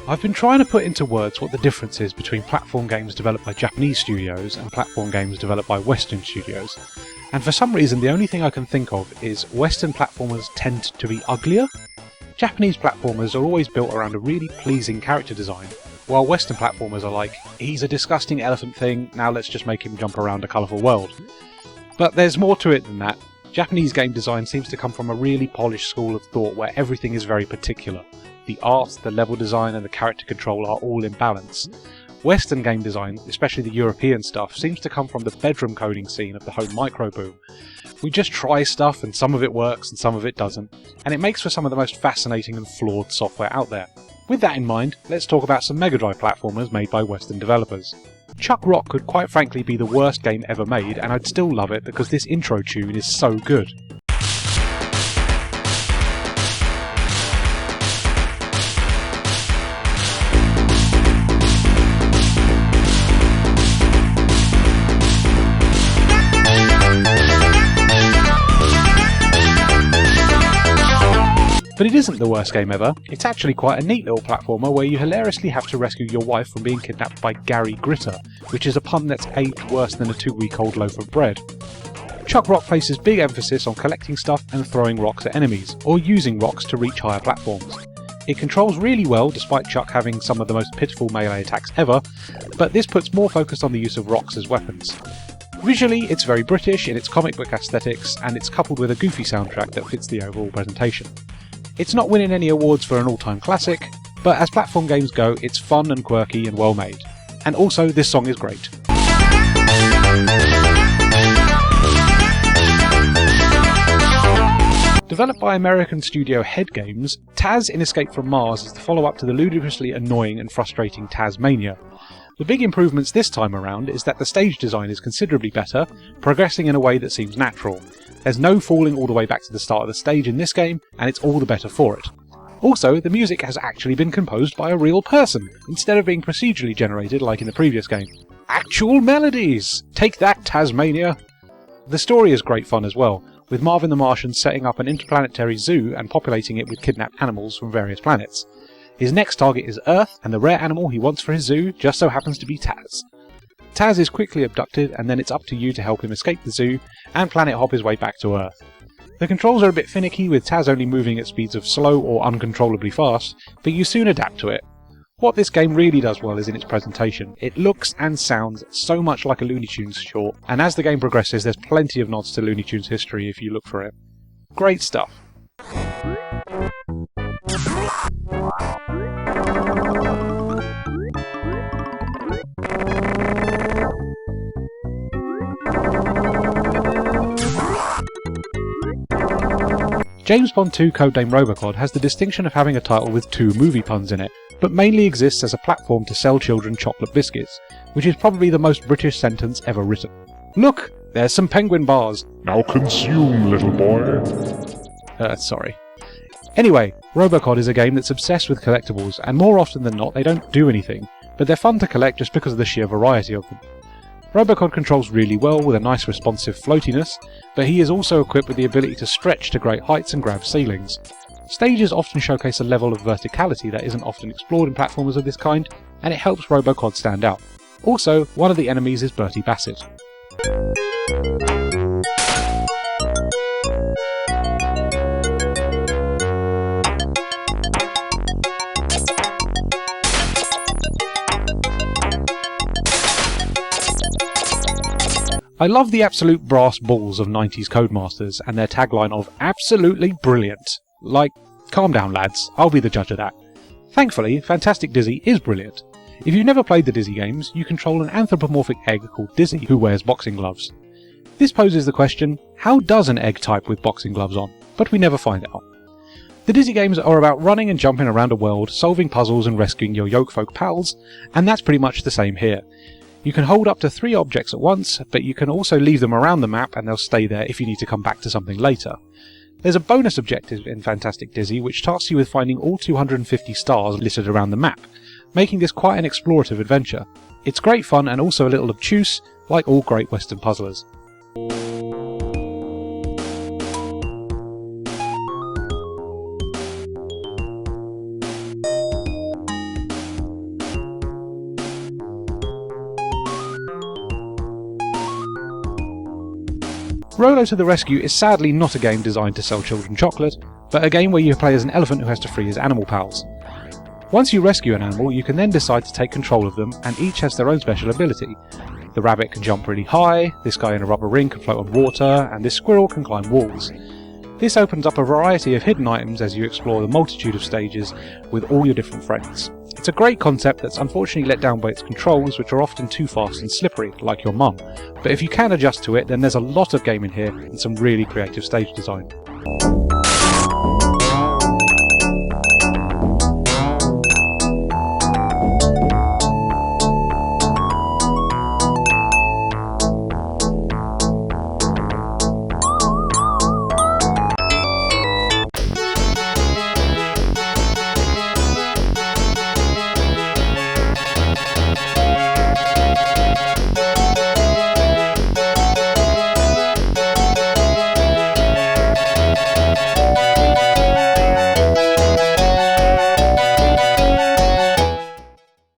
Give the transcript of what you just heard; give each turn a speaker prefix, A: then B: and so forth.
A: I've been trying to put into words what the difference is between platform games developed by Japanese studios and platform games developed by Western studios, and for some reason the only thing I can think of is Western platformers tend to be uglier. Japanese platformers are always built around a really pleasing character design, while Western platformers are like, he's a disgusting elephant thing, now let's just make him jump around a colourful world. But there's more to it than that. Japanese game design seems to come from a really polished school of thought where everything is very particular. The art, the level design and the character control are all in balance. Western game design, especially the European stuff, seems to come from the bedroom coding scene of the home micro boom. We just try stuff and some of it works and some of it doesn't, and it makes for some of the most fascinating and flawed software out there. With that in mind, let's talk about some Mega Drive platformers made by Western developers. Chuck Rock could quite frankly be the worst game ever made, and I'd still love it because this intro tune is so good. But it isn't the worst game ever. It's actually quite a neat little platformer where you hilariously have to rescue your wife from being kidnapped by Gary Gritter, which is a pun that's aged worse than a 2-week-old loaf of bread. Chuck Rock places big emphasis on collecting stuff and throwing rocks at enemies, or using rocks to reach higher platforms. It controls really well despite Chuck having some of the most pitiful melee attacks ever, but this puts more focus on the use of rocks as weapons. Visually, it's very British in its comic book aesthetics, and it's coupled with a goofy soundtrack that fits the overall presentation. It's not winning any awards for an all-time classic, but as platform games go, it's fun and quirky and well made. And also, this song is great. Developed by American studio Head Games, Taz in Escape from Mars is the follow-up to the ludicrously annoying and frustrating Tazmania. The big improvements this time around is that the stage design is considerably better, progressing in a way that seems natural. There's no falling all the way back to the start of the stage in this game, and it's all the better for it. Also, the music has actually been composed by a real person, instead of being procedurally generated like in the previous game. Actual melodies! Take that, Tazmania! The story is great fun as well, with Marvin the Martian setting up an interplanetary zoo and populating it with kidnapped animals from various planets. His next target is Earth, and the rare animal he wants for his zoo just so happens to be Taz. Taz is quickly abducted, and then it's up to you to help him escape the zoo and planet hop his way back to Earth. The controls are a bit finicky, with Taz only moving at speeds of slow or uncontrollably fast, but you soon adapt to it. What this game really does well is in its presentation. It looks and sounds so much like a Looney Tunes short, and as the game progresses there's plenty of nods to Looney Tunes history if you look for it. Great stuff. James Bond 2 Codename Robocod has the distinction of having a title with 2 movie puns in it, but mainly exists as a platform to sell children chocolate biscuits, which is probably the most British sentence ever written. Look! There's some penguin bars!
B: Now consume, little boy!
A: Sorry. Anyway, Robocod is a game that's obsessed with collectibles, and more often than not they don't do anything, but they're fun to collect just because of the sheer variety of them. Robocod controls really well with a nice responsive floatiness, but he is also equipped with the ability to stretch to great heights and grab ceilings. Stages often showcase a level of verticality that isn't often explored in platformers of this kind, and it helps Robocod stand out. Also, one of the enemies is Bertie Bassett. I love the absolute brass balls of 90s Codemasters and their tagline of absolutely brilliant. Like, calm down lads, I'll be the judge of that. Thankfully, Fantastic Dizzy is brilliant. If you've never played the Dizzy games, you control an anthropomorphic egg called Dizzy who wears boxing gloves. This poses the question, how does an egg type with boxing gloves on? But we never find out. The Dizzy games are about running and jumping around a world, solving puzzles and rescuing your Yokefolk pals, and that's pretty much the same here. You can hold up to 3 objects at once, but you can also leave them around the map and they'll stay there if you need to come back to something later. There's a bonus objective in Fantastic Dizzy which tasks you with finding all 250 stars littered around the map, making this quite an explorative adventure. It's great fun and also a little obtuse, like all great Western puzzlers. Rolo to the Rescue is sadly not a game designed to sell children chocolate, but a game where you play as an elephant who has to free his animal pals. Once you rescue an animal, you can then decide to take control of them, and each has their own special ability. The rabbit can jump really high, this guy in a rubber ring can float on water, and this squirrel can climb walls. This opens up a variety of hidden items as you explore the multitude of stages with all your different friends. It's a great concept that's unfortunately let down by its controls, which are often too fast and slippery, like your mum. But if you can adjust to it, then there's a lot of game in here and some really creative stage design.